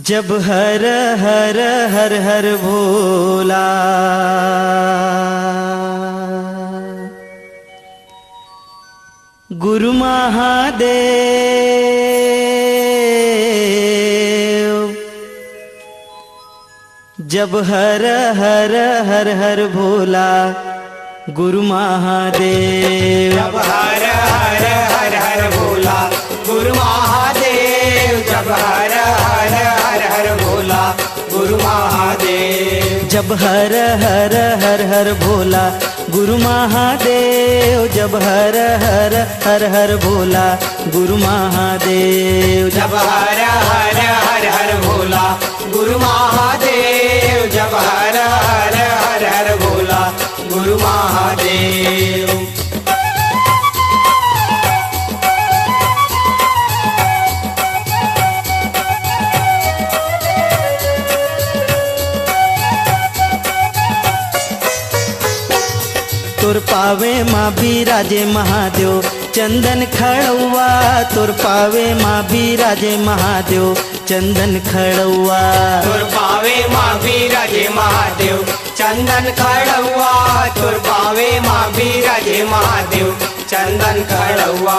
जब हर हर हर हर भोला गुरु महादेव, जब हर हर हर हर भोला गुरु महादेव, जब हर हर हर हर भोला गुरु महादेव, जब हर हर हर हर भोला गुरु महादेव, जब हर हर हर हर भोला गुरु महादेव, जब हर हर हर हर भोला गुरु महादेव, जब हर हर हर हर भोला गुरु महादेव, जब हर हर हर हर भोला गुरु महादेव। तुर पावे माँ बिराजे महादेव चंदन खड़ुआ, तुर पावे माँ बिराजे महादेव चंदन खड़ुआ, तुर पावे माँ बिराजे महादेव चंदन खड़ुआ, तुर पावे माँ बिराजे महादेव चंदन खड़ुआ,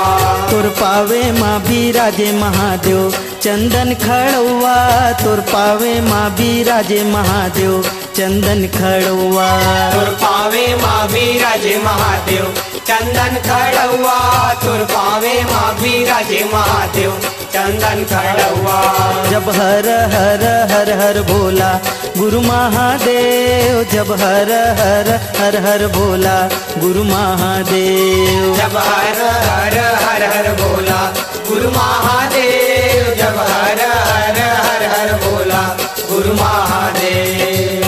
तुर पावे माँ बिराजे महादेव चंदन खड़ुआ, तुर पावे माँ बिराजे महादेव चंदन खड़ुआ, तुर पावे माँ बिराजे महादेव चंदन खड़ुआ, तुर पावे माँ बिराजे महादेव चंदन खड़ुआ। जब हर हर हर हर भोला गुरु महादेव, जब हर हर हर हर भोला गुरु महादेव, जब हर हर हर हर भोला गुरु महादेव, जब हर हर हर हर भोला गुरु महादेव।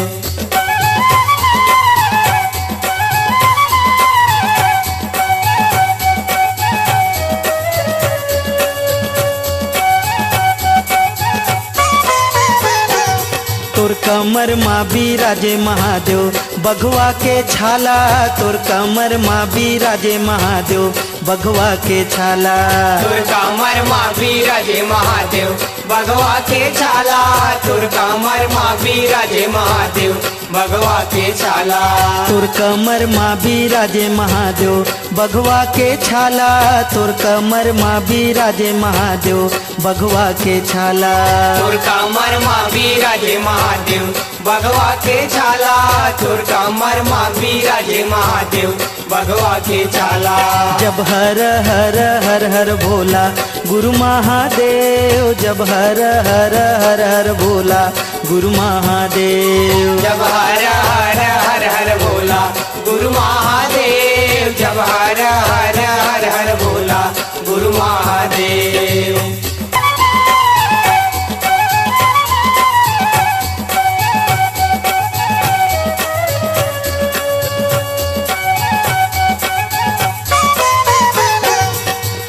तुर कमर माँ बिराजे महादेव बघवा के छाला, तुर कमर माँ बिराजे महादेव बघवा के छाला, तुर कमर माँ बिराजे महादेव भगवा के छाला, तुर कमर माँ बिराजे महादेव भगवा के छाला, तुर कमर माँ बिराजे महादेव बघवा के छाला, तुर कमर माँ बिराजे महादेव बघवा के छाला, तुर कमर माँ बिराजे महादेव भगवा के छाला, तुर कमर माँ बिराजे महादेव भगवा के छाला। जब हर हर हर हर भोला गुरु महादेव, जब हर हर हर हर भोला गुरु महादेव, जब हर हर हर हर भोला गुरु महादेव, जब हर हर हर हर भोला गुरु महादेव।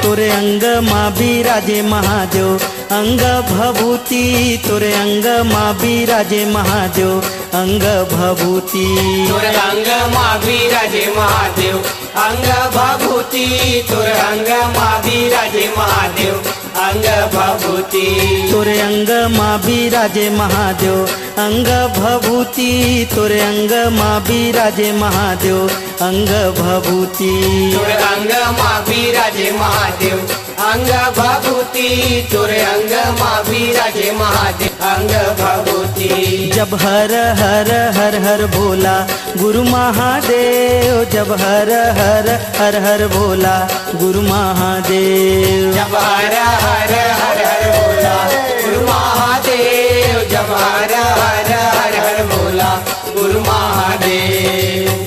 तोरे अंग माँ बिराजे महादेव अंग भभूति, तोरे अंग माँ बिराजे महादेव अंग भभूति, तुर अंग माँ बिराजे महादेव अंग भभूति, तुर अंग माँ बिराजे महादेव अंग भभूति, तोरे अंग माँ बिराजे महादेव अंग भभूति, तोरे अंग माँ बिराजे महादेव अंग भभूति, तुर अंग माँ बिराजे महादेव अंग भभूति, तुर अंग माँ बिराजे महादेव अंग भभूति। जब हर हर हर हर भोला गुरु महादेव, जब हर हर हर हर भोला गुरु महादेव, जब हर हर हर हर भोला गुरु महादेव, जब हर हर हर हर भोला गुरु महादेव।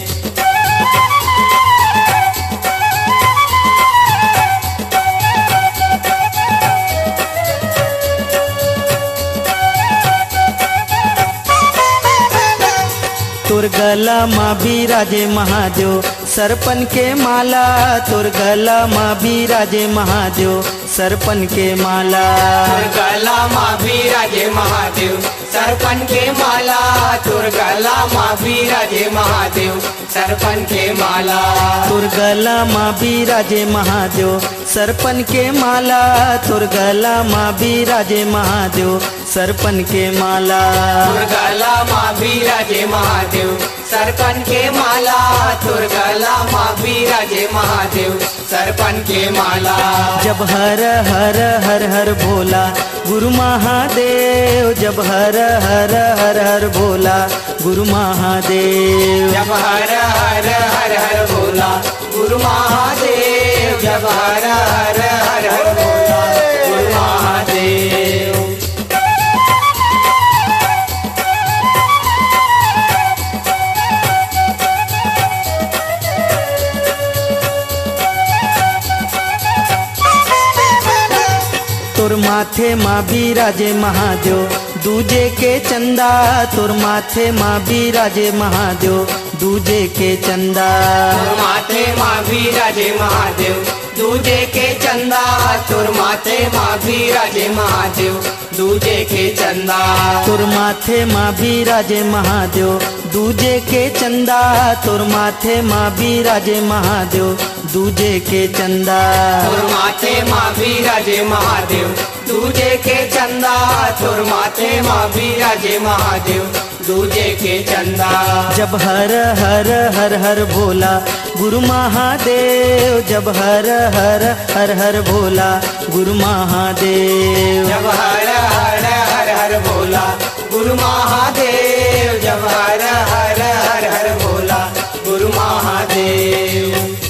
तुर गला माँ बिराजे महादेव सरपन के माला, तुर गला माँ बिराजे महादेव सरपन के माला, तुर गला माँ बिराजे महादेव सरपन के माला, तुर गला माँ बिराजे महादेव सरपन के माला, तुर गला माँ बिराजे महादेव सरपन के माला, तुर गला माँ बिराजे महादेव सरपन के माला। तुरगला माँ बिराजे महादेव सरपन के माला, तुरगला माँ बिराजे महादेव सरपन के माला। जब हर हर हर हर भोला गुरु महादेव, जब हर हर हर हर भोला गुरु महादेव। जब हर हर हर हर भोला गुरु महादेव, जब हर हर हर हर भोला गुरु महादेव। तोर माथे माँ बिराजे महादेव दूजे के चंदा, तोर माथे माँ बिराजे महादेव दूजे के चंदा। तोर माथे माँ बिराजे महादेव दूजे के चंदा, तोर माथे माँ बिराजे महादेव दूजे के चंदा। तोर माथे माँ बिराजे महादेव दूजे के चंदा, तोर माथे माँ बिराजे महादेव दूजे के चंदा। तोर माथे माँ बिराजे महादेव दूजे के चंदा, तोर माथे माँ बिराजे महादेव दूजे के चंदा। जब हर हर हर हर भोला गुरु महादेव, जब हर हर हर हर भोला गुरु महादेव। जब हर हर हर हर भोला गुरु महादेव, जब हर हर हर हर भोला गुरु महादेव।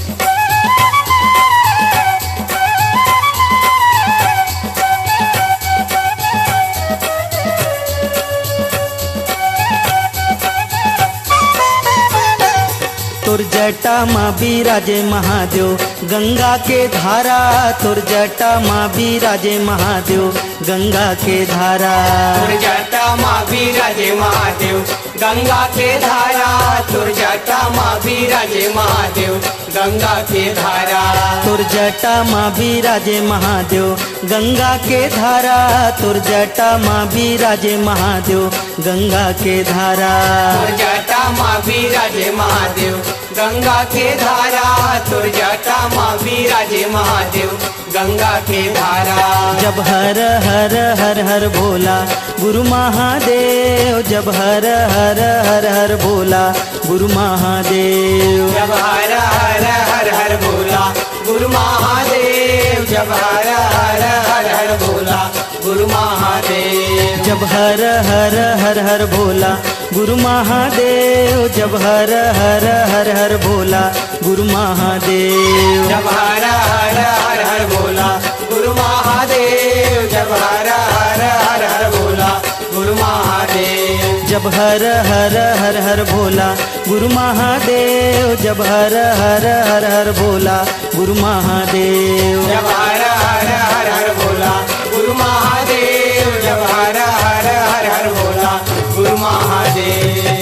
तोर जटा माँ बिराजे महादेव गंगा के धारा, तोर जटा माँ बिराजे महादेव गंगा के धारा। तोर जटा माँ बिराजे महादेव गंगा के धारा, तोर जटा माँ बिराजे महादेव गंगा के धारा। तोर जटा माँ बिराजे महादेव गंगा के धारा, तोर जटा माँ बिराजे महादेव गंगा के धारा। तोर जटा माँ बिराजे महादेव गंगा के धारा, तोर जटा माँ बिराजे महादेव गंगा के धारा। जब हर हर हर हर भोला गुरु महादेव, जब हर हर हर हर भोला गुरु महादेव। जब हर हर हर हर भोला गुरु महादेव, जब हर हर हर हर भोला गुरु महादेव। जब हर हर हर हर भोला गुरु महादेव, जब हर हर हर हर भोला गुरु महादेव। जब हर हर हर हर भोला गुरु महादेव, जब हर हर हर हर भोला गुरु महादेव। जब हर हर हर हर भोला गुरु महादेव, जब हर हर हर हर भोला गुरु महादेव। जब हर हर हर हर भोला गुरु महादेव, जब हर हर हर हर भोला गुरु महादेव।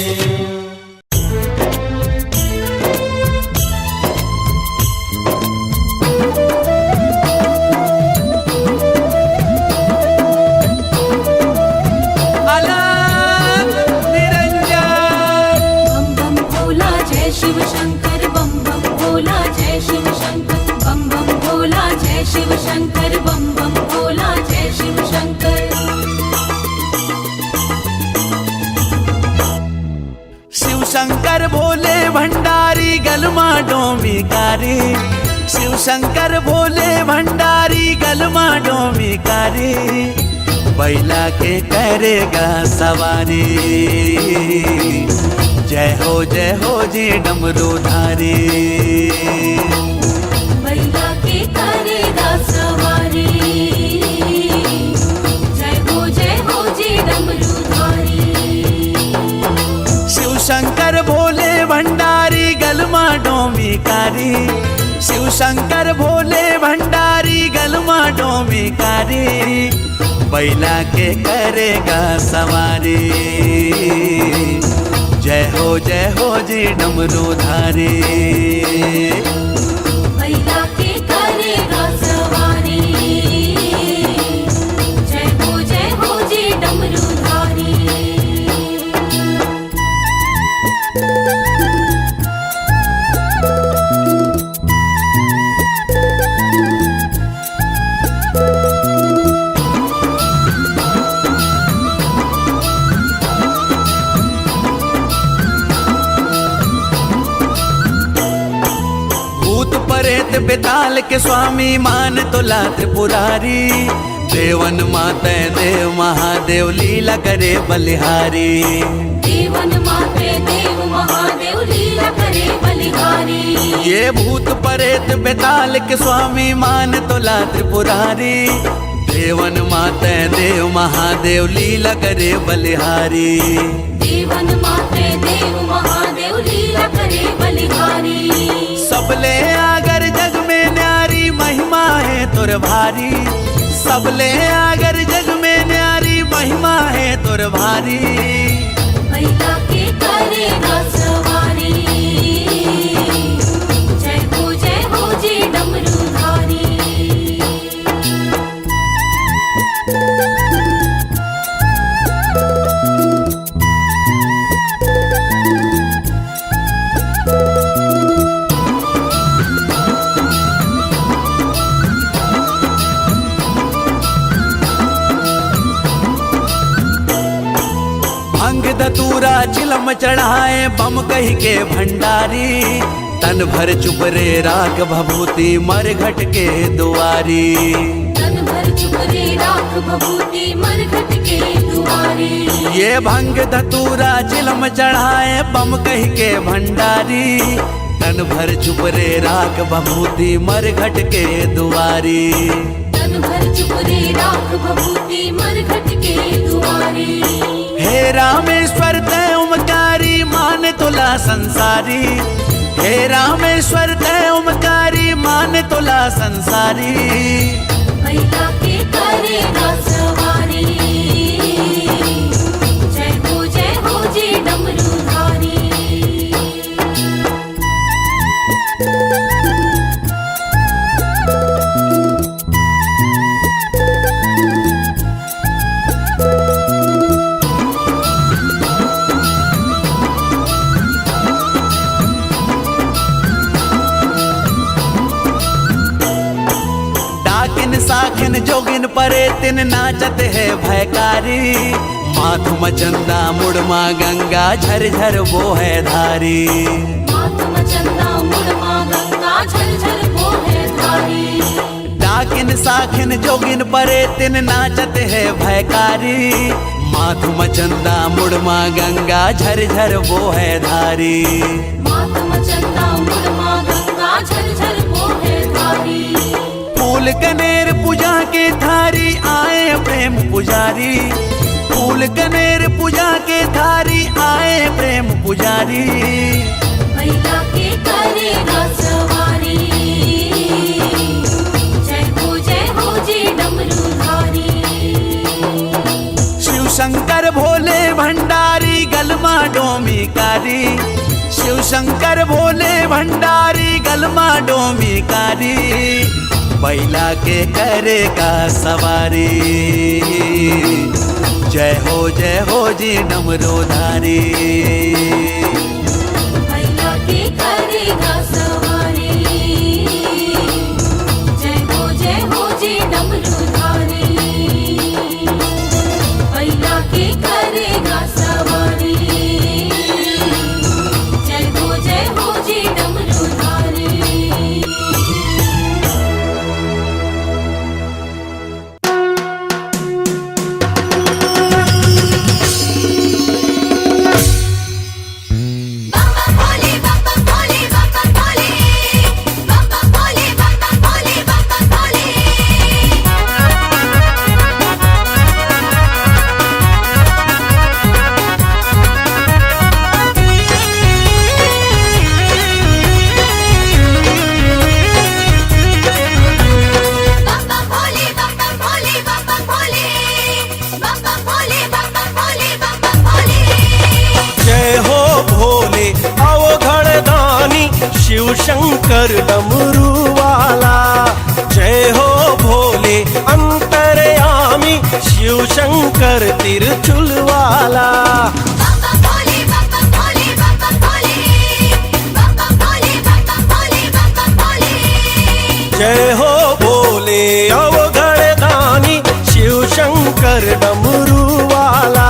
शिव शंकर बम बम भोला जय शिव शंकर बम बम भोला जय शिव शंकर बम बम भोला जय शिव शंकर। शिव शंकर भोले भंडारी गलमा डोमिकारी, शिव शंकर भोले भंडारी गलमा डोमिकारी, बैला के करेगा सवारी। जय हो जी डमरूधारी, बैला के करेगा सवारी। जय हो जी डमरूधारी। शिव शंकर भोले भंडारी गलमा डोमिकारी, शिव शंकर भोले भंडारी गलमा डोमिकारी, बैला के करेगा सवारी। जय हो जी डमरूधारी, बैला के करेगा सवारी। जय हो जी डमरूधारी। परेत बेताल के स्वामी मान तोला त्रिपुरारी। देवन माते देव महादेव लीला करे बलिहारी। देवन माते देव महादेव लीला करे बलिहारी। ये भूत परेत बेताल के स्वामी मान तोला त्रिपुरारी। देवन माते देव महादेव लीला करे बलिहारी। देवन माते देव महादेव लीला करे बलिहारी। सबले आगर जग में न्यारी महिमा है तुर भारी। सबले आगर जग में न्यारी महिमा है तुर भारी। बैला के करेगा सवारी। जय हो जी डमरूधारी। भंग धतूरा चिलम चढ़ाए बम कही के भंडारी। तन भर चुप रे राख भभूति मरघट के दुआरी। तन भर चुप रे राख भभूति मरघट के दुआरी। ये भंग धतूरा चिलम चढ़ाए बम कही के भंडारी। तन भर चुप रे राख भभूति मरघट के दुआरी। तन भर चुप रे राख भभूति मरघट के दुआरी। हे रामेश्वर तय ओमकारी मान तोला संसारी। हे रामेश्वर तय ओमकारी मान तोला संसारी। बैला के करेगा सवारी। जय हो जी डमरूधारी। डाकिन साखिन जोगिन परे तिन नाचत है भयकारी। माधु मचंदा मुड़मा गंगा झरझर वो है धारी। मातम चंदा मुड़मा गंगा झरझर वो है धारी। डाकिन साखिन जोगिन परे तिन नाचत है भयकारी। माधु मचंदा मुड़मा गंगा झरझर वो है धारी। मातम चंदा मुड़मा गंगा झरझर वो है धारी। फूल कनेर पूजा के थारी आए प्रेम पुजारी। फूल कनेर पूजा के थारी आए प्रेम पुजारी। बैला के करेगा सवारी। जय हो जी डमरूधारी। शिव शंकर भोले भंडारी गलमा डोमिकारी। शिव शंकर भोले भंडारी गलमा डोमिकारी। बैला के करेगा सवारी। जय हो जी डमरूधारी। बैला के करेगा सवारी। जय हो जी डमरूधारी। बैला के करेगा सवारी। जय हो जी डमरूधारी। शिव शंकर डमरू वाला। जय हो भोले अंतर्यामी शिव शंकर तिरछुल वाला। जय हो भोले अवघड़ दानी शिव शंकर डमरू वाला।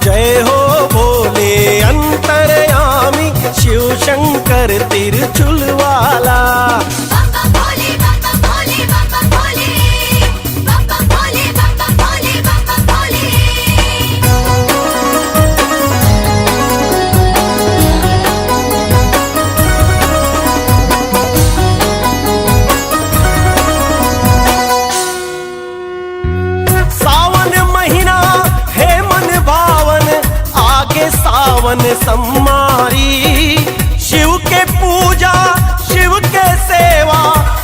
जय हो भोले अंतर्यामी शिव शंकर तिरछुल वाला। सावन सम्मारी। शिव के पूजा शिव के सेवा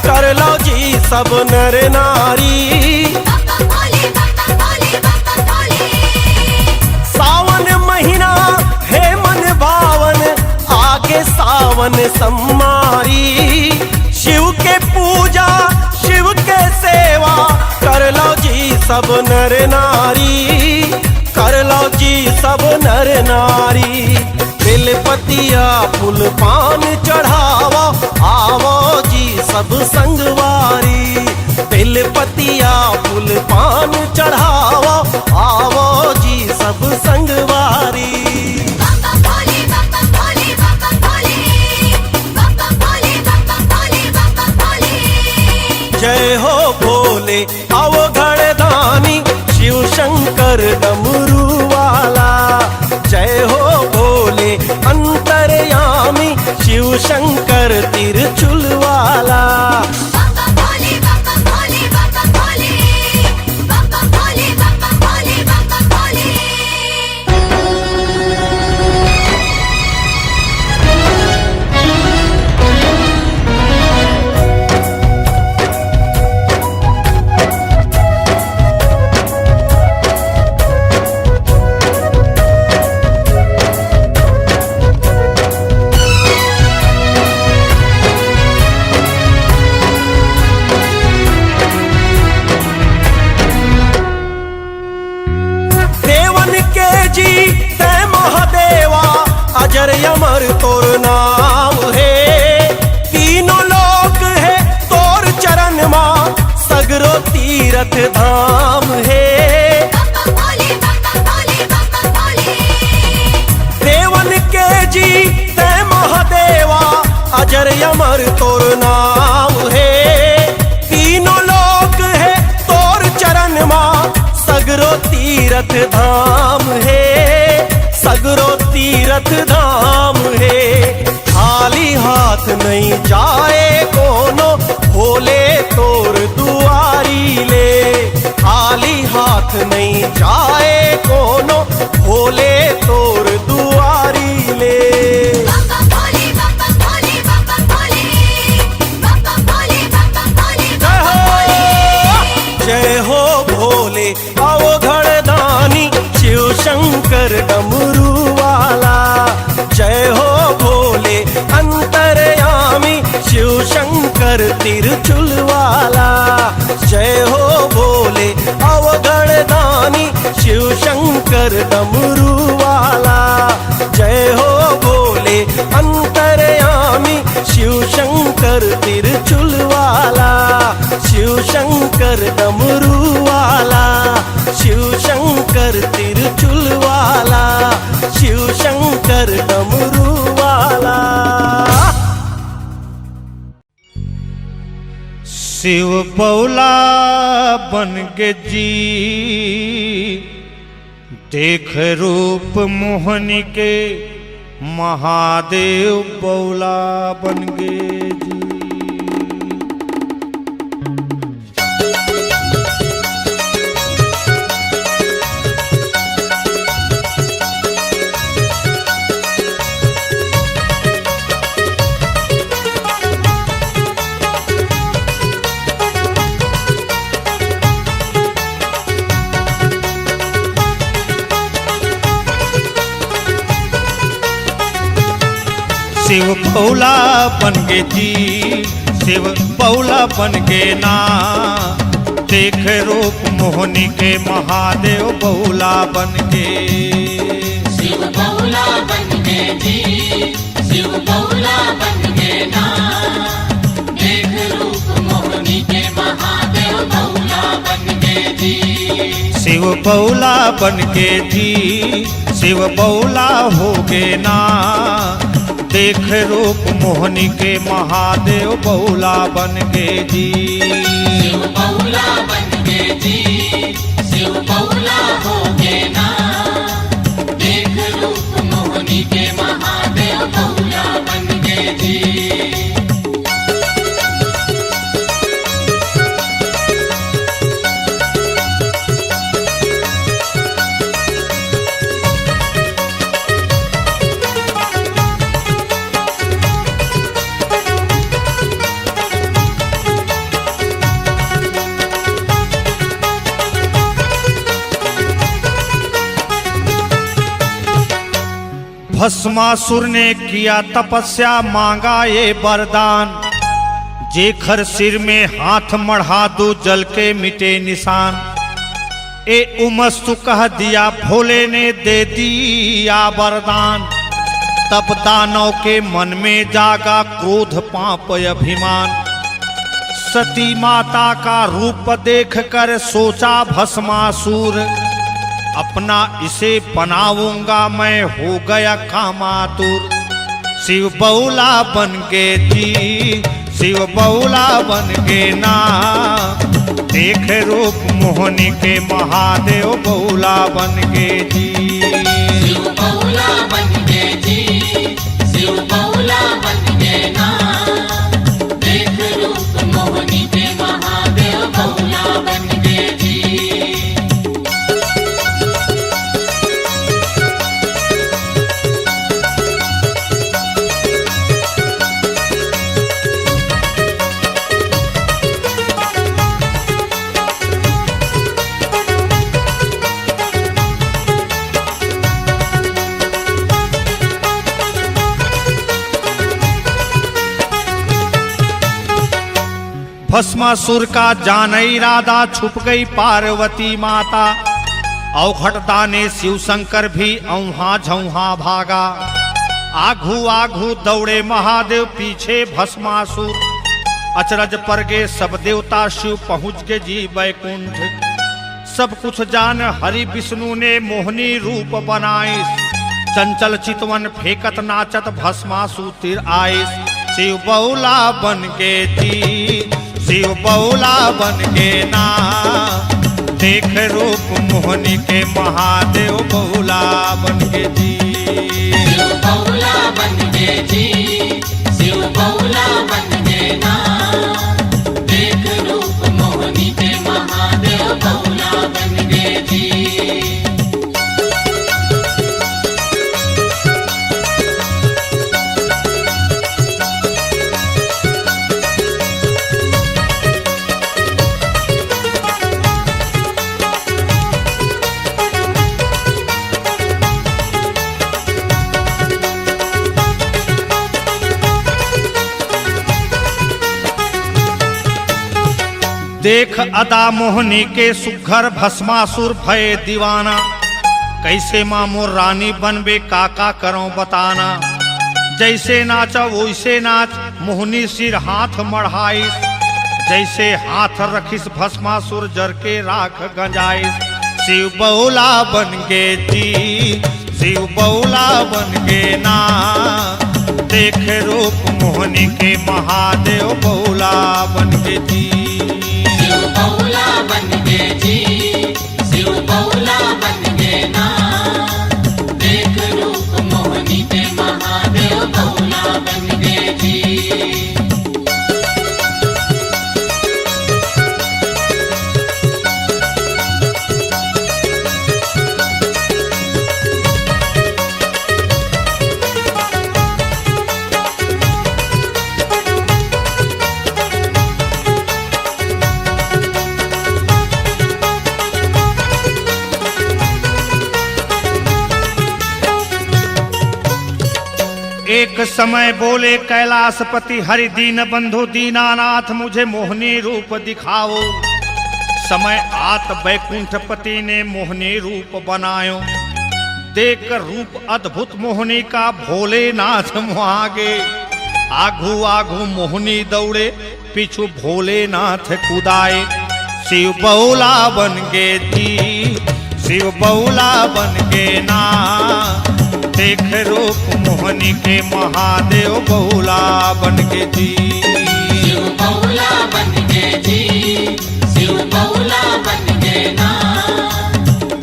कर लो जी सब नर नारी। सावन महीना है मन भावन आगे सावन सम्मारी। शिव के पूजा शिव के सेवा कर लो जी सब नर नारी। कर लो जी सब नर नारी। बेलपतिया फूल पान चढ़ावा आवो जी सब संगवारी। बेलपतिया फूल पान चढ़ावा आवो जी सब संगवारी। जय हो भोले आओ घड़दानी शिव शंकर डमरू वाला। जय हो भोले अंतर्यामी शिव शंकर तिरछुल वाला। अजर अमर तोर नाम है। तीनों लोक है तोर चरण मां सगरो तीरथ धाम है। देवन के जी तय महादेवा अजर अमर तोर नाम है। तीनों लोक है तोर चरण मां सगरो तीरथ धाम है। सगरो तीरथ धाम है। खाली हाथ नहीं जाए कोनो भोले तोर दुआरी ले। खाली हाथ नहीं जाए कोनो भोले तोर दुआरी ले। जय हो भोले आओ घड़दानी शिव शंकर डमरू वाला। जय हो भोले अंतर्यामी शिव शंकर तिरछुल वाला। जय हो भोले अवगणदानी शिव शंकर डमरू वाला। जय हो भोले अंतर्यामी शिव शंकर तिरछुल वाला। शिव शंकर डमरू वाला। शिव शंकर तिरछुल वाला। शिव शंकर डमरू वाला। शिव बौला बन के जी देख रूप मोहनी के महादेव बौला बन गे जी। शिव बौला बन गे जी शिव बौला बन गे ना। देख रूप मोहनी के महादेव बौला बन गे। शिव बौला बन गे जी शिव बौला बन गे ना। देख रूप मोहनी के महादेव बौला बन गे जी। शिव बौला बन गे जी शिव बौला हो गे ना। देख रूप मोहनी के महादेव बौला बन गे जी। शिव बौला बन गे जी शिव बौला हो गे ना। देख रूप मोहनी के महादेव बौला बन गे जी। भस्मासुर ने किया तपस्या, मांगा ये वरदान, जेखर सिर में हाथ मढ़ा दो जल के मिटे निशान। ए उमस्तु कह दिया भोले ने, दे दिया वरदान। तब दानव के मन में जागा क्रोध पाप अभिमान। सती माता का रूप देख कर सोचा भस्मासुर, अपना इसे बनाऊंगा मैं, हो गया कामातुर। शिव बौला बन के जी, शिव बौला बन के ना, देख रूप मोहनी के महादेव बौला बन के जी। शिव बौला बन के जी, शिव बौला बन के ना, देख रूप मोहनी के महादेव बौला बन के जी। भस्मासुर का जान इरादा, छुप गई पार्वती माता। अवघटता ने शिव शंकर भी औहा झौहा भागा। आघू आघू दौड़े महादेव, पीछे भस्मासुर। अचरज पर गे सब देवता, शिव पहुँच के जी बैकुंठ। सब कुछ जान हरि विष्णु ने मोहनी रूप बनाइस। चंचल चितवन फेंकत नाचत भस्मासुर तिर आइस। शिव बौला बन के जी, शिव बौला बन के ना, देख रूप मोहनी के महादेव बौला बन के जी। शिव बौला बन के जी, शिव बौला बन के ना, देख रूप मोहनी के महादेव बौला बन के जी। देख अदा मोहनी के सुघर, भस्मासुर भय दीवाना। कैसे मामो रानी बनबे, काका करो बताना। जैसे नाचा वैसे नाच, मोहनी सिर हाथ मढ़ाइस। जैसे हाथ रखिस भस्मासुर, जर के राख गंजाइस। शिव बौला बन के जी, शिव बौला बन के ना, देख रूप मोहनी के महादेव बौला बन के जी। शिव बौला बन के जी, शिव बौला बन के ना, देख रूप मोहनी के महादेव बौला बन के जी। एक समय बोले कैलाशपति, हरि दीन बंधु दीनानाथ, मुझे मोहनी रूप दिखाओ। समय आत बैकुंठपति ने मोहनी रूप बनायो। देख रूप अद्भुत मोहनी का, भोलेनाथ मुआगे। आघू आघू मोहनी दौड़े, पीछू भोलेनाथ कुदाए। शिव बौला बन के जी, शिव बौला बन के ना, देख रूप मोहनी के महादेव बौला बन के जी। शिव बौला बन के जी, शिव बौला बन के ना,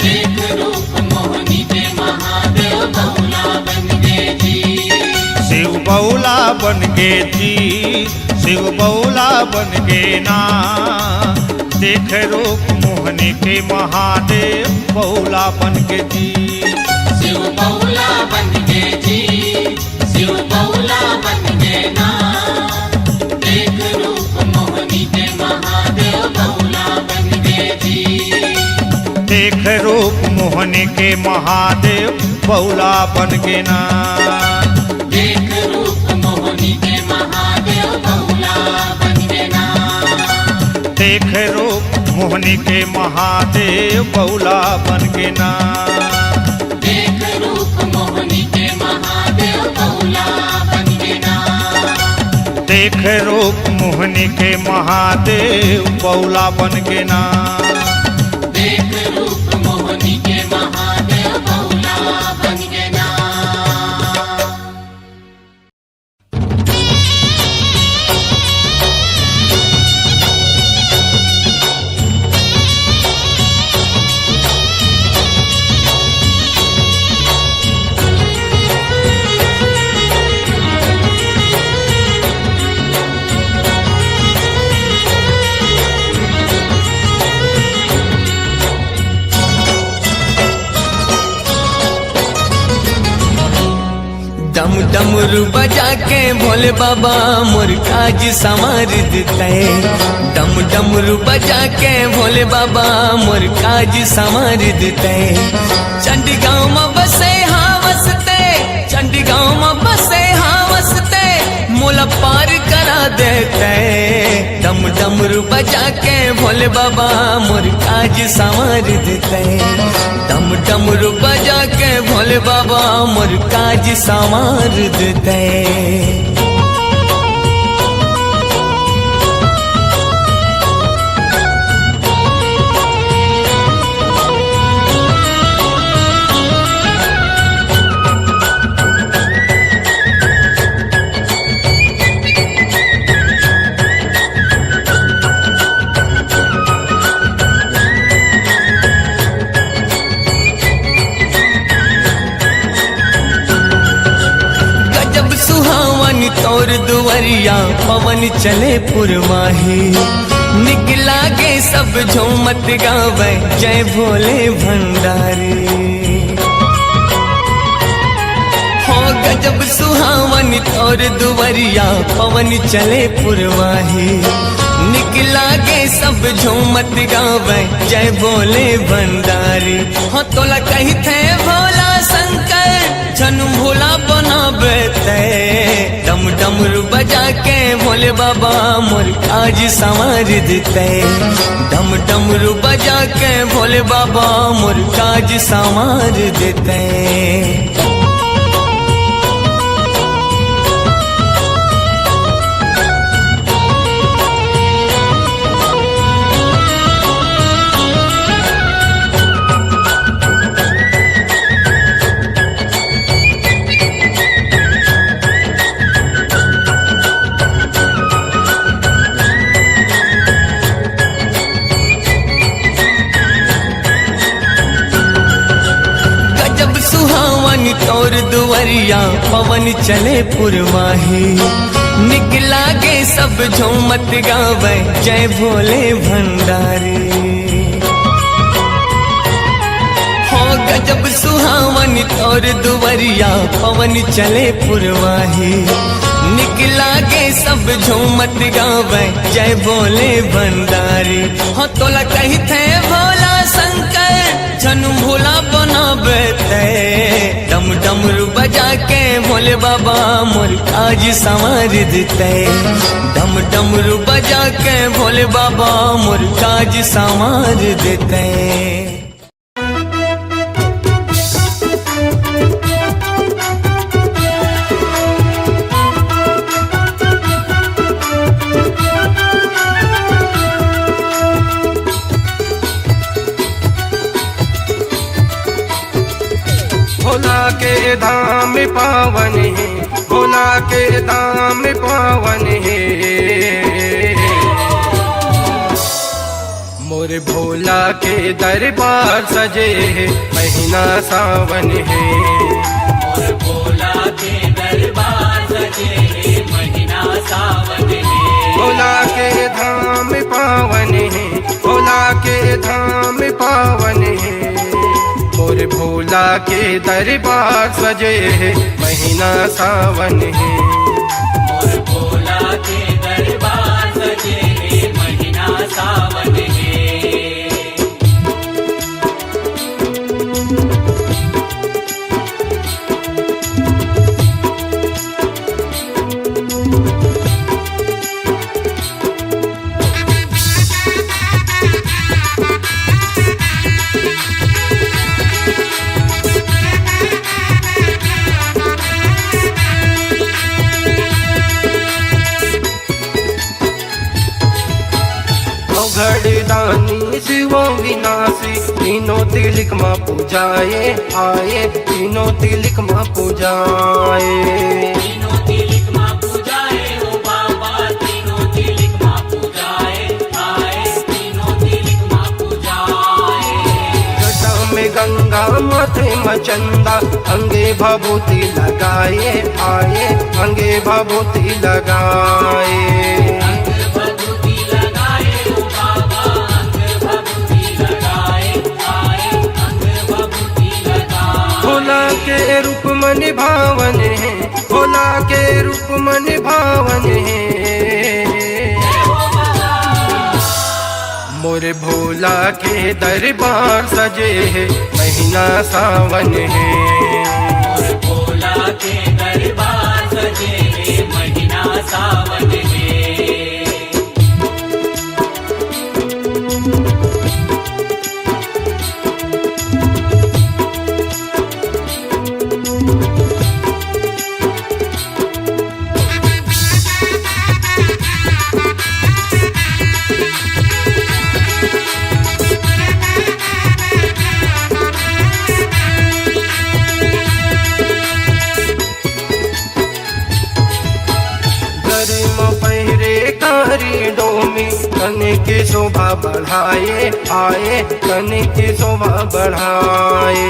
देख रूप मोहनी के महादेव बौला बन के जी। शिव बौला बन के जी, शिव बौला बन के ना, देख रूप मोहनी के महादेव बौला बन के जी। शिव बौला बन के जी, शिव बौला बन के ना, देख रूप मोहनी के महादेव बौला बन के जी। देख रूप मोहनी के महादेव बौला बन के ना। देख रूप मोहनी के महादेव बौला बन के ना। देख रूप मोहनी के महादेव बौला बन के ना। देख रूप मोहनी के महादेव बौला बन के ना। देख रूप मोहनी के महादेव बौला बन के ना। देख रूप मोहनी के महादेव बौला बन के ना। डम डमरू बजा के भोले बाबा मोर काज संवार देते। डम डमरू बजा के भोले बाबा मोर काज संवार देते। चंडीगांव में बसे हाँ वसते, चंडीगांव में बसे हाँ वसते, मोला पार करा देते। डम डमरू बजा के भोले बाबा मोर काज संवार देते। डम डमरू बजा के भोले बाबा मोर काज संवार देते। तौर दुवरिया पवन चले पुरवाही, निकला गे सब झूमत गावे जय भोले भंडारी। हो गजब सुहावन तौर दुवरिया पवन चले पुरवाही, निकला गे सब झूमत गावे जय भोले भंडारी। हो तोला कही थे भोला शंकर छनु भोला बनाबे ते। डम डमरू बजा के भोले बाबा मोर काज संवार देते। डम डमरू बजा के भोले बाबा मोर काज संवार देते। तौर दुवरिया पवन चले पुरवाही, निकला गे सब झूमत गावे जय भोले भंडारी। हो गजब सुहावन तौर दुवरिया पवन चले पुरवाही, निकला गे सब झूमत गावे जय भोले भंडारी। हो तोला कही थे भोला शंकर छनु भोला बनाबे ते। डम डमरू बजा के भोले बाबा मोर काज संवार देते। डम डमरू बजा के भोले बाबा मोर काज संवार देते। भोला के धाम पावन है, भोला के धाम पावन है। मोरे भोला के दरबार सजे है, महीना सावन है। मोर भोला के दरबार सजे है, महीना सावन है। भोला के धाम पावन है, भोला के धाम पावन है। मोर भोला के दरबार सजे है, महीना सावन है। मोर भोला के दरबार सजे है, महीना सावन है। अवघड़ दानी शिव विनाशी तीनों तिलक माँ पूजाए आए तीनों तिलक माँ पूजाए तीनों तिलक माँ पूजाए ओ बाबा तीनों तिलक माँ पूजाए आए तीनों तिलक माँ पूजाए जटा में गंगा माथे मचंदा अंगे भभूति लगाए आए अंगे भभूति लगाए अंग भभूति लगाए ओ बाबा अंग भभूति लगाए आए अंग भभूति लगाए भोला के रूप मन भावन है भोला के रूप मन भावन है मोरे भोला के दरबार सजे है महीना सावन है और भोला के दरबार सजे है महीना सावन है गरिमा पहिरे कारी डोमी कने की शोभा बढ़ाए आए कने की शोभा बढ़ाए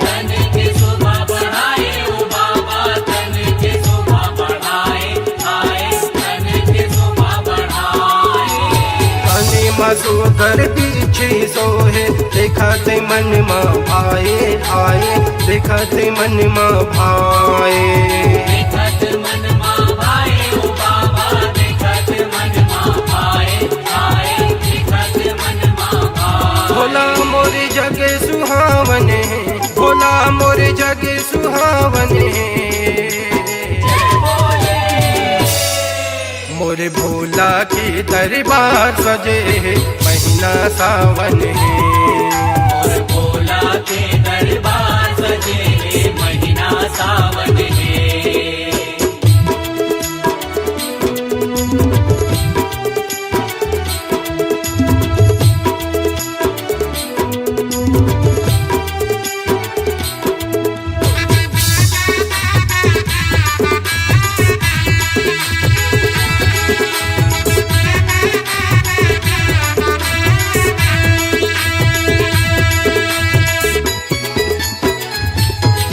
तन की शोभा बढ़ाए ओ बाबा तन की शोभा बढ़ाए आए तन की शोभा बढ़ाए कने मसूदर पीछे सोहे देखते मन माँ भाए आए देखते मन माँ भाए देखत मन माँ भाए ओ बाबा देखत मन माँ भाए आए देखत मन माँ भाए भोला मोरे जगे सुहावन है भोला मोरे जगे सुहावन है मोरे भोला के दरबार सजे है महीना सावन है और भोला के दरबार सजे है महीना सावन है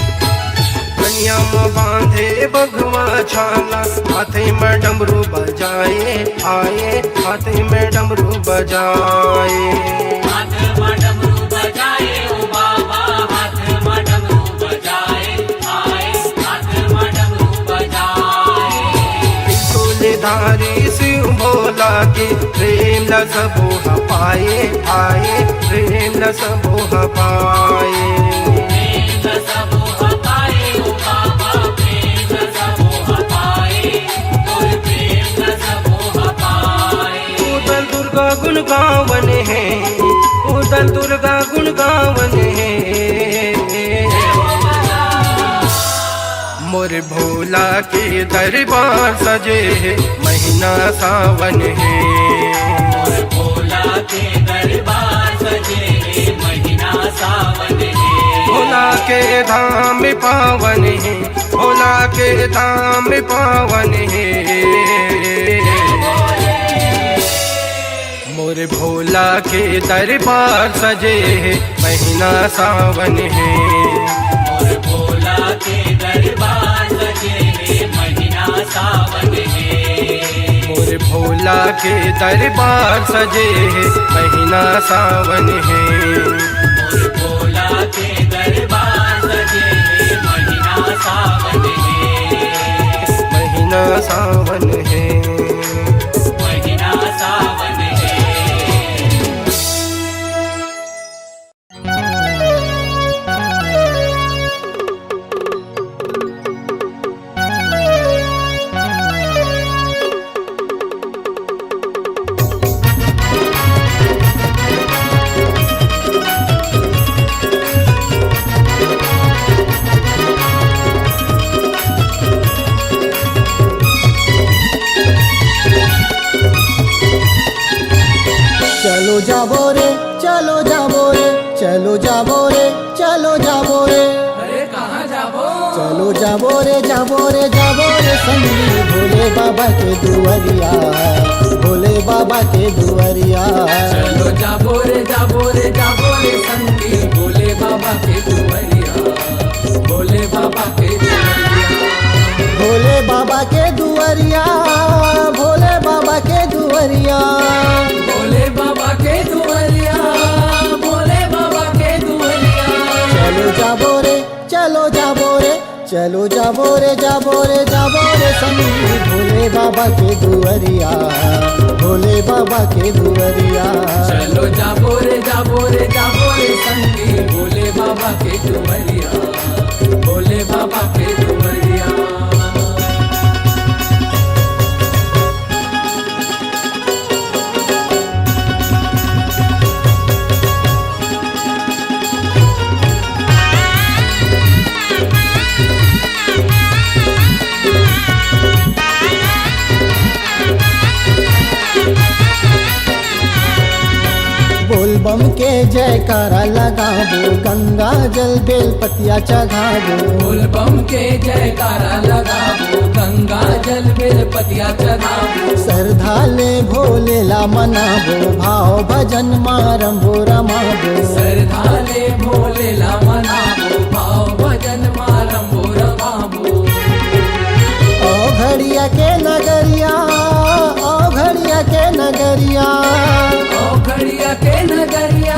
कन्या में बांधे बघवा छाला हाथे में डमरू बजाए आए हाथे में डमरू बजाए हाथ में डमरू बजाए ओ बाबा हाथ में डमरू बजाए आए हाथ में डमरू बजाए त्रिशूलधारी शिव भोला के प्रेम न सबोह पाए आए प्रेम न सबोह पाए प्रेम सबोह पाए ओ बाबा प्रेम सबोह पाए तोर प्रेम सबोह पाए उदल दुर्गा गुण गावन है उदल दुर्गा गुण गावन है मोर भोला के दरबार सजे है महीना सावन है और भोला के दरबार सजे है महीना सावन है भोला के धाम पावन है भोला के धाम पावन है मोर भोला के दरबार सजे है महीना सावन है और भोला के दरबार सजे है महीना सावन है मोर भोला के दरबार सजे है महीना सावन है और भोला के दरबार सजे है महीना सावन है महीना सावन है महीना सावन है जाबो रे चलो जाबो रे चलो जाबो रे चलो जाबो रे अरे कहाँ जाबो चलो जाबो रे संगी भोले बाबा के दुआरिया भोले बाबा के दुआरिया चलो जाबो रे संगी भोले बाबा के दुआरिया भोले बाबा के दुआरिया भोले बाबा के दुआरिया भोले बाबा के दुआरिया भोले बाबा के दुआरिया भोले बाबा के दुआरिया चलो जाबो रे चलो जाबो रे चलो जाबो रे संगी भोले बाबा के दुआरिया भोले बाबा के दुआरिया चलो जाबो रे संगी भोले बाबा के दुआरिया भोले बाबा के दुआरिया बोल बम के जयकारा लगाबो गंगा जल बेल पतिया चढ़ाबो बोल बम के जयकारा लगाबो गंगा जल बेल पतिया चढ़ाबो श्रद्धा ले भोले ला मनाबो भाव भजन मारंबो रमाबो श्रद्धा ले भोले ला मनाबो भाव भजन मारंबो रमाबो ओ घड़िया के नगरिया ओ घड़िया के नगरिया ओ घड़िया के नगरिया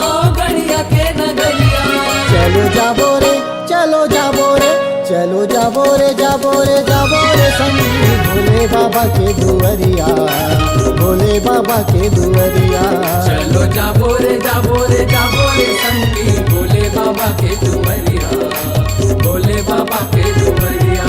ओ घड़िया के नगरिया चलो जाबो रे चलो जाबो रे चलो जाबो रे संगी भोले बाबा के दुआरिया भोले बाबा के दुआरिया चलो जाबो रे संगी भोले बाबा के दुआरिया भोले बाबा के दुआरिया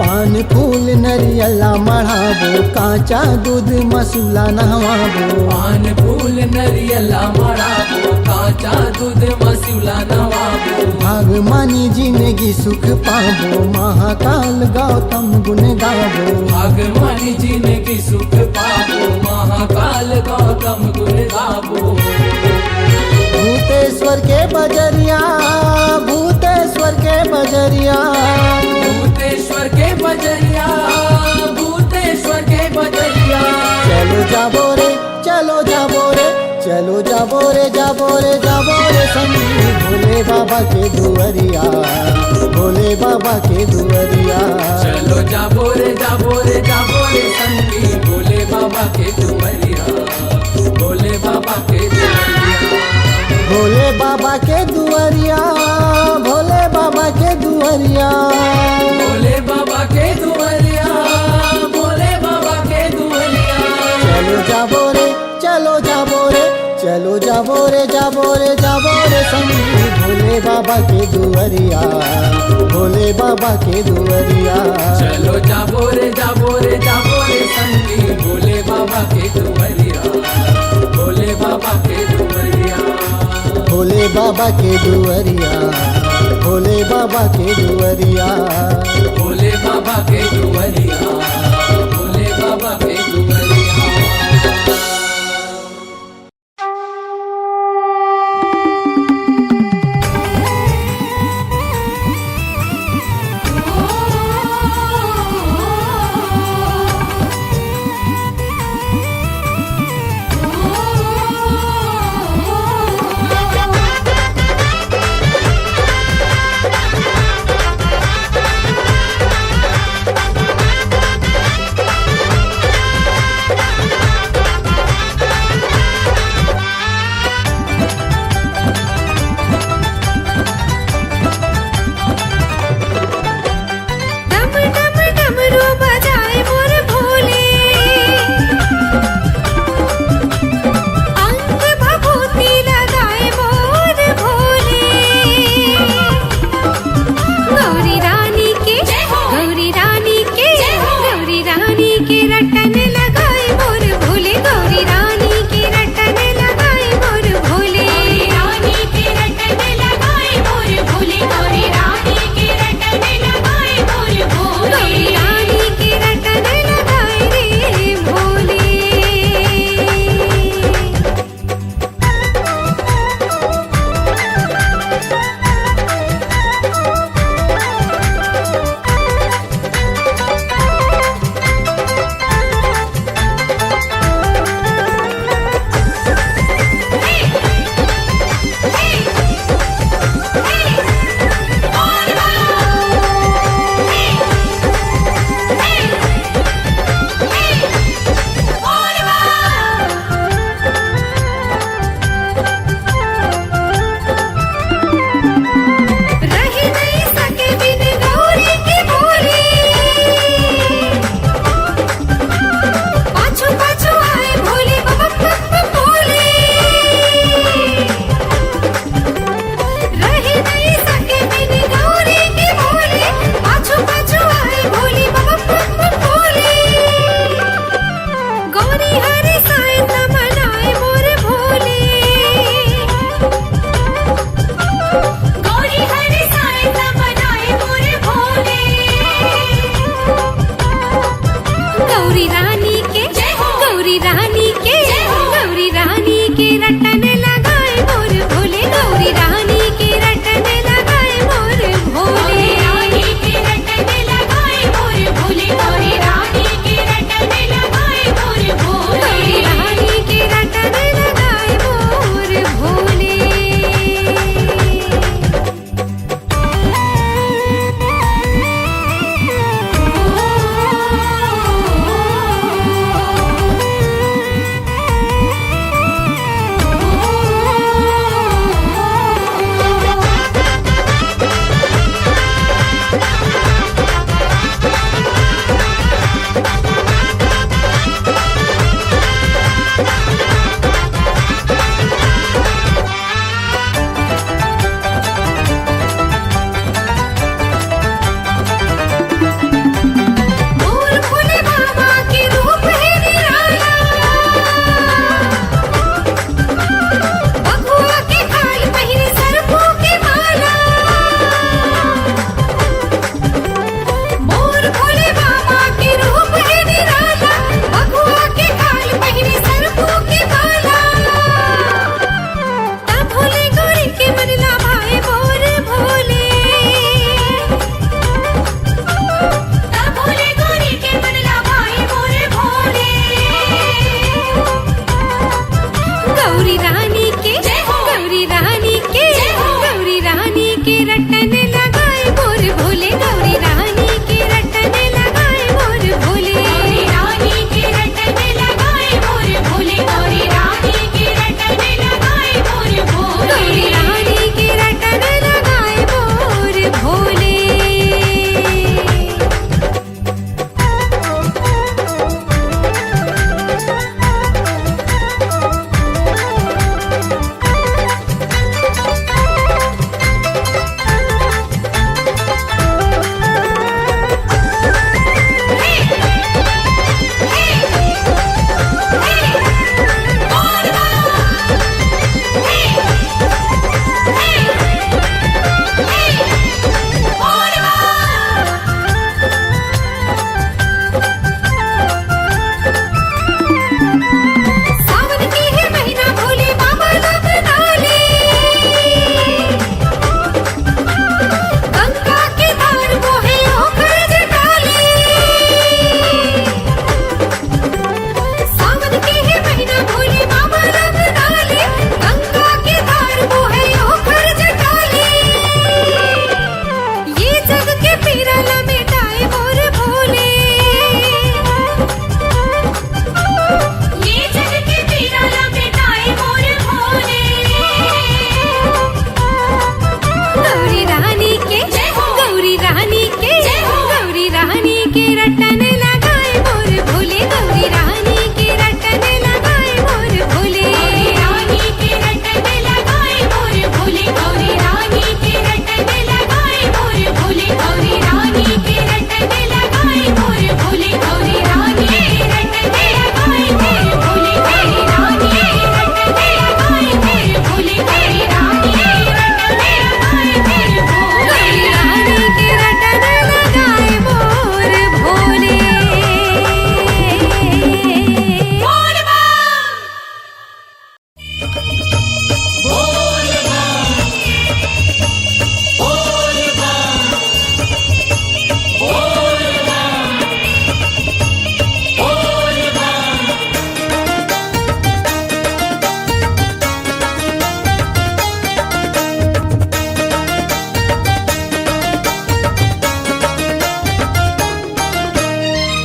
पान फूल नरियला मढ़ाबो कांचा दूध मसूला नहवाबो पान फूल नरियला मड़ाबो काचा दूध मसूला नवाबो भगवानी जिंदगी सुख पाबो महाकाल गौतम गुण गाबो भगवानी जिंदगी सुख पाबो महाकाल गौतम गुण गाबो भूतेश्वर के बजरिया भूतेश्वर के बजरिया भूतेश्वर के बजरिया भूतेश्वर के बजरिया चलो जाबो रे संगी भोले बाबा के दुआरिया भोले बाबा के दुआरिया चलो जाबो रे संगी भोले बाबा के दुआरिया भोले बाबा के दुआरिया भोले बाबा के दुआरिया भोले बाबा के दुआरिया भोले बाबा के दुआरिया भोले बाबा के दुआरिया चलो जाबो रे संगी भोले बाबा के दुआरिया भोले बाबा के दुआरिया चलो जाबो रे संगी भोले बाबा के दुआरिया भोले बाबा के दुआरिया भोले बाबा के दुआरिया भोले बाबा के दुआरिया भोले बाबा के दुआरिया भोले बाबा के दुआरिया Oh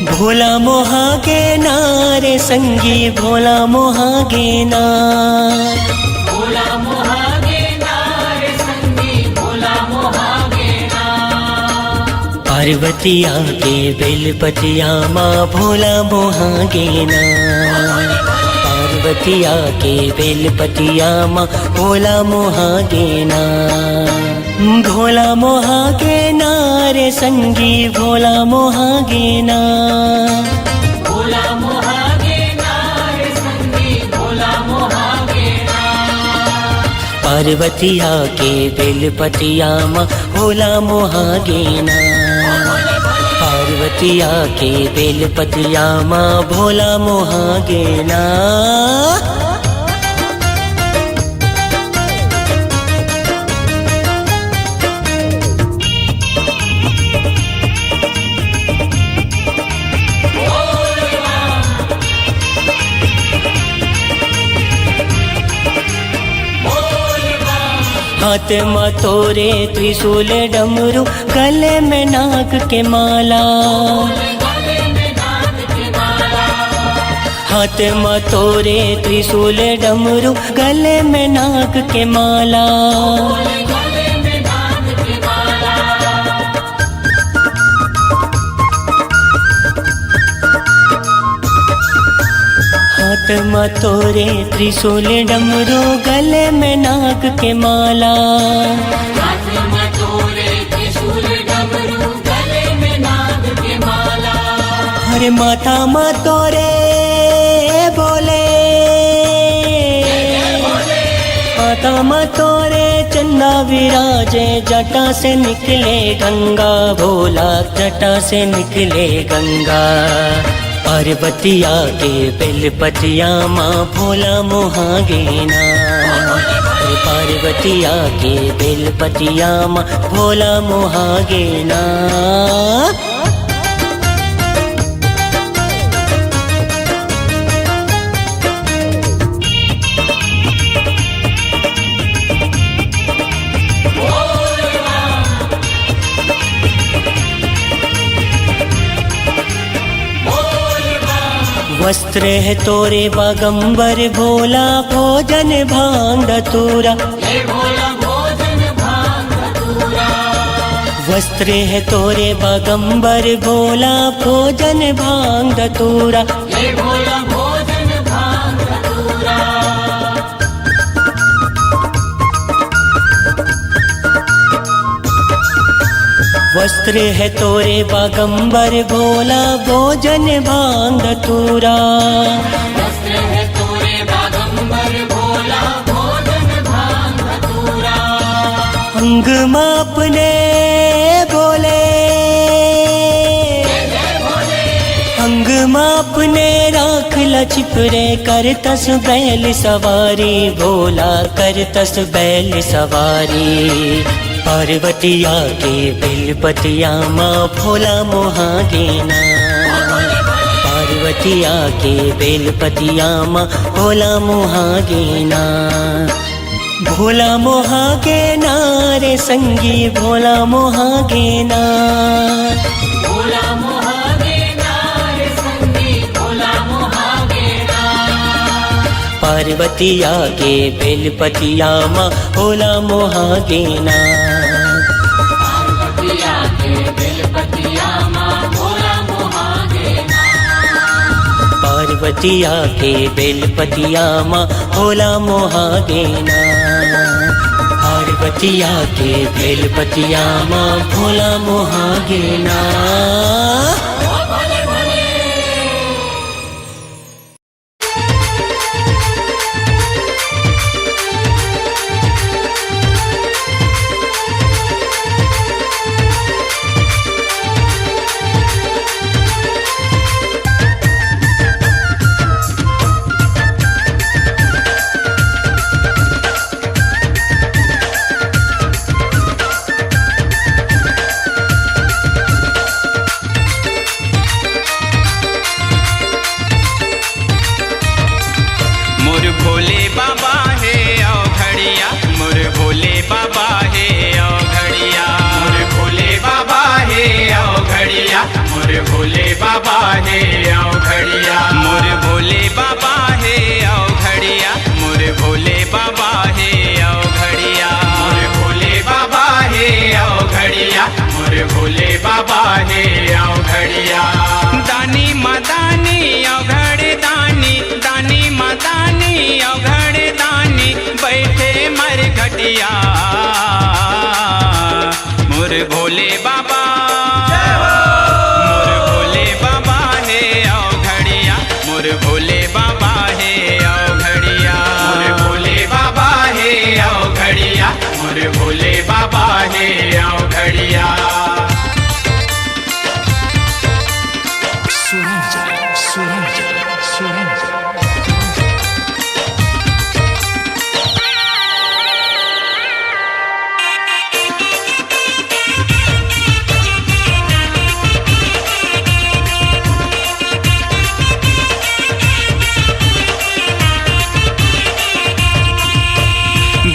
भोला मोहागे नारे संगी भोला मोहागे नार भोला मोहागे नार संगी भोला मोहागे नार पार्वतिया के बेलपतिया माँ भोला मोहागे नार पार्वतिया के बेलपतिया माँ भोला मोहागे नार भोला मोहागे नारे संगी भोला मोहागे नार भोला मोहागे नार संगी भोला मोहागे नार पार्वतिया के बेलपतिया माँ भोला मोहागे नार पार्वतिया के बेलपतिया माँ भोला मोहागे नार हाथ में तोरे त्रिशूल डमरू गले में नाग के माला हाथ में तोरे त्रिशूल डमरू गले में नाग के माला हाथ में तोरे त्रिशूल डमरू गले में नाग के माला हाथ में तोरे त्रिशूल डमरू गले में नाग के माला हरे माथा में तोरे बोले माथा में तोरे चंदा विराजे जटा से निकले गंगा भोला जटा से निकले गंगा पार्वतिया के बेलपतिया माँ भोला मोहागे नार पार्वतिया के बेलपतिया माँ भोला मोहागे नार वस्त्र है तोरे बागंबर भोला भोजन भांग धतूरा हे भोला भोजन भांग धतूरा वस्त्र है तोरे बागंबर भोला भोजन भांग धतूरा हे भोला भोजन भांग धतूरा वस्त्र है तोरे बागंबर भोला भोजन भांग धतूरा वस्त्र है तोरे बागंबर भोला भोजन भांग धतूरा अंग मापने बोले अंग मापने राख लचिपरे कर तस बैल सवारी भोला कर तस बैल सवारी पार्वतिया के बेलपतिया माँ भोला मोहागे नार पार्वतिया के बेलपतिया माँ भोला मोहागे नार भोला मोहागे नारे संगी भोला मोहागे नार भोला मोहागे नार संगी भोला मोहागे नार पार्वतिया के बेलपतिया माँ भोला मोहागे नार पार्वतिया के बेलपतिया माँ भोला मोहागे नार पार्वतिया के बेलपतिया माँ भोला मोहागे नार पार्वतिया के बेलपतिया माँ भोला मोहागे नार भोले बाबा हे आओ घड़िया मोर भोले बाबा है आओ घड़िया मोर भोले बाबा है आओ घड़िया मोर भोले बाबा हे आओ घड़िया मोर भोले बाबा हे आओ घड़िया दानी मदानी आओ घड़े दानी दानी मदानी आओ घड़े दानी बैठे मर घटिया मोर भोले बाबा मोर भोले बाबा है आओ घड़िया मोर भोले बाबा है आओ घड़िया मोर भोले बाबा हे आओ घड़िया मोर भोले बाबा हे आओ घड़िया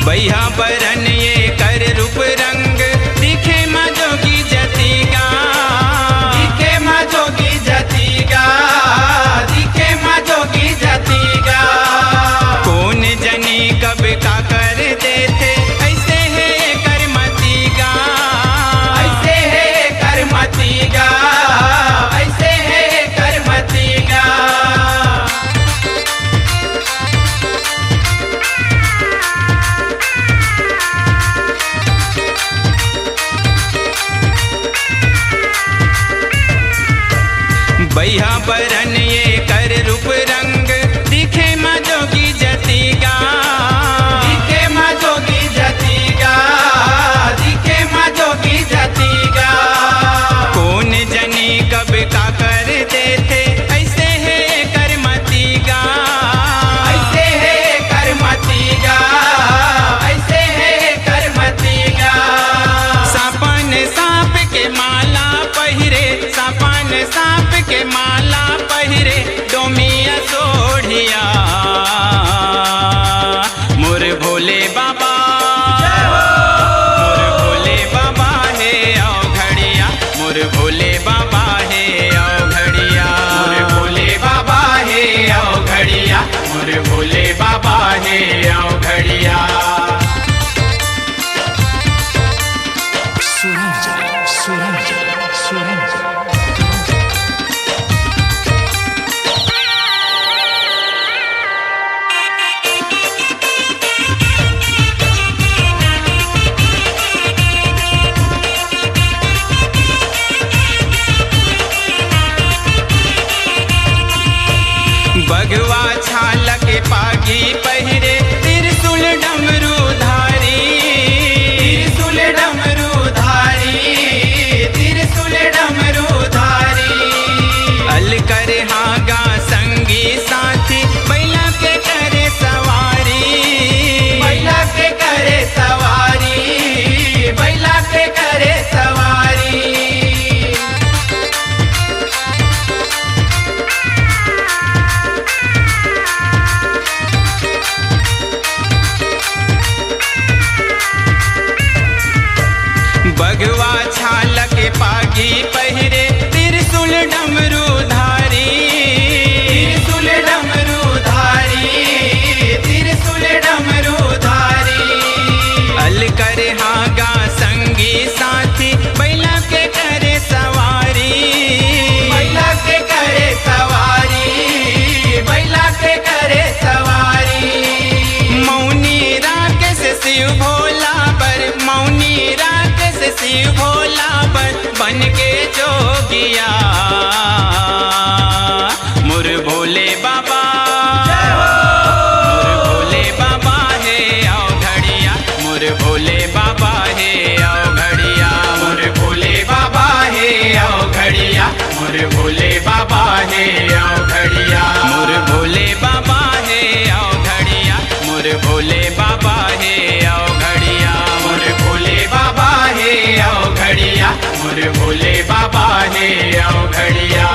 बैहा बरन ये कर रूप रंग दिखे मजोगी जतीगा दिखे मजोगी जतीगा दिखे मजोगी जतीगा कौन जनी कब का कर देते ऐसे है करमतीगा ऐसे है करमतीगा ऐसे है करमतीगा बैहा बरन ये कर रूप रंग दिखे मजोगी जतीगा दिखे मजोगी जतीगा दिखे मजोगी जतीगा कौन जनी कब का कर देते ऐसे है करमतीगा ऐसे है करमतीगा ऐसे है करमतीगा सापन सांप के माला पहिरे सापन सांप के माला पहिरे डोमिया सोढ़िया मोर भोले बाबा मोर भोले बाबा है आओ घड़िया मोर भोले बाबा है आओ घड़िया मोर भोले बाबा हे आओ घड़िया मोर भोले बाबा हे आओ घड़िया बगवा छाल के पागी पहिरे त्रिशूल डमरू धारी त्रिशूल डमरू धारी त्रिशूल डमरू धारी अल कर हागा संगी साथी बैला के करे सवारी बैला के करे सवारी बैला के करे सवारी बगवा छाल के पागी पहिरे त्रिशूल डमरू धारी त्रिशूल डमरू धारी त्रिशूल डमरू धारी अल कर हागा संगी साथी बैला के करे सवारी बैला के करे सवारी बैला के करे सवारी मौनी राकेश शिव भोला बर मौनी राकेश शिव भोला बर बन के जोगिया मोर भोले बाबा मोर भोले बाबा है आओ घड़िया मोर भोले बाबा है आओ घड़िया मोर भोले बाबा हे आओ घड़िया मोर भोले बाबा हे आओ घड़िया मोर भोले बाबा है आओ घड़िया मोर भोले बाबा है आओ घड़िया मोर भोले बाबा हे आओ घड़िया मोर भोले बाबा हे आओ घड़िया